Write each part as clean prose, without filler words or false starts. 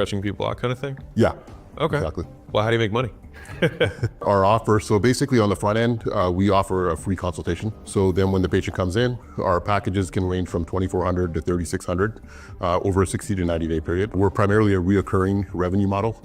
stretching people out kind of thing? Yeah. Okay. Exactly. Well, how do you make money? Our offer, so basically on the front end, we offer a free consultation. So then when the patient comes in, our packages can range from $2,400 to $3,600 over a 60 to 90 day period. We're primarily a reoccurring revenue model.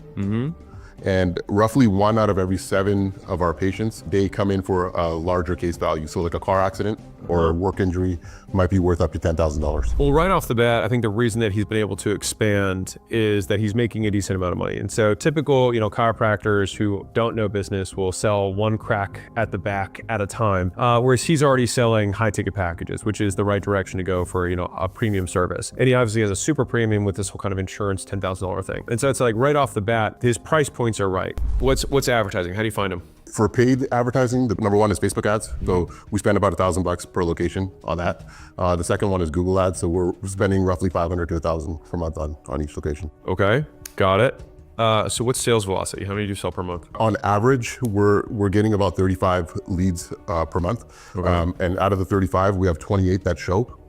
And roughly 1 out of every 7 of our patients, they come in for a larger case value. So like a car accident or a work injury might be worth up to $10,000. Well, right off the bat, I think the reason that he's been able to expand is that he's making a decent amount of money. And so typical, chiropractors who don't know business will sell one crack at the back at a time, whereas he's already selling high ticket packages, which is the right direction to go for, a premium service. And he obviously has a super premium with this whole kind of insurance $10,000 thing. And so it's like right off the bat, his price points are right. What's advertising? How do you find them? For paid advertising, the number one is Facebook ads. So we spend about $1,000 per location on that. The second one is Google ads. So we're spending roughly $500 to $1,000 per month on each location. Okay, got it. So what's sales velocity? How many do you sell per month? On average, we're getting about 35 leads per month. Okay. And out of the 35, we have 28 that show.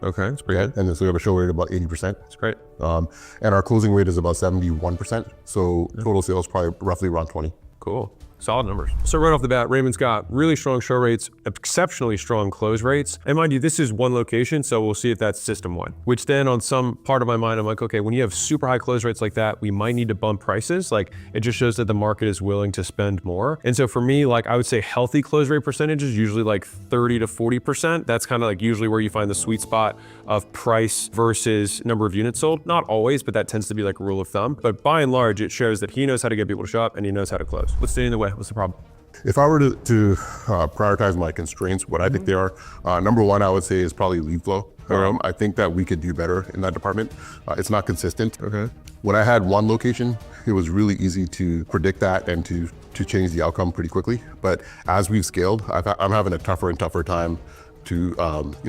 Okay, that's pretty good. And then so we have a show rate of about 80%. That's great. And our closing rate is about 71%. So total sales probably roughly around 20. Cool. Solid numbers. So right off the bat, Raymond's got really strong show rates, exceptionally strong close rates. And mind you, this is one location, so we'll see if that's system-wide. Which then on some part of my mind, I'm like, okay, when you have super high close rates like that, we might need to bump prices. Like it just shows that the market is willing to spend more. And so for me, like I would say healthy close rate percentage is usually like 30 to 40%. That's kind of like usually where you find the sweet spot of price versus number of units sold. Not always, but that tends to be like a rule of thumb. But by and large, it shows that he knows how to get people to shop and he knows how to close. What's standing in the way? What's the problem? If I were to prioritize my constraints, what I think they are, number one, I would say is probably lead flow. I think that we could do better in that department. It's not consistent. Okay. When I had one location, it was really easy to predict that and to change the outcome pretty quickly. But as we've scaled, I'm having a tougher and tougher time to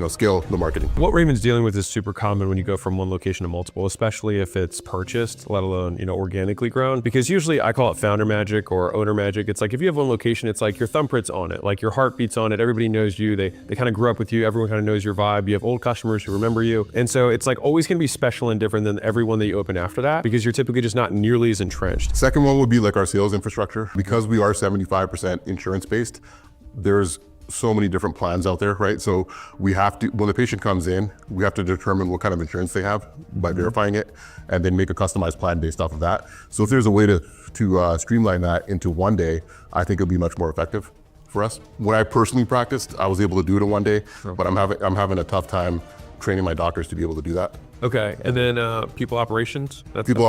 scale the marketing. What Raymond's dealing with is super common when you go from one location to multiple, especially if it's purchased, let alone organically grown. Because usually I call it founder magic or owner magic. It's like if you have one location, it's like your thumbprint's on it, like your heartbeat's on it. Everybody knows you. They kind of grew up with you. Everyone kind of knows your vibe. You have old customers who remember you, and so it's like always gonna be special and different than every one that you open after that because you're typically just not nearly as entrenched. Second one would be like our sales infrastructure. Because we are 75% insurance based, there's so many different plans out there, right? So we have to, when the patient comes in, we have to determine what kind of insurance they have by verifying it and then make a customized plan based off of that. So if there's a way to streamline that into one day, I think it'll be much more effective for us. When I personally practiced, I was able to do it in one day, but I'm having a tough time training my doctors to be able to do that. Okay, and then people operations? People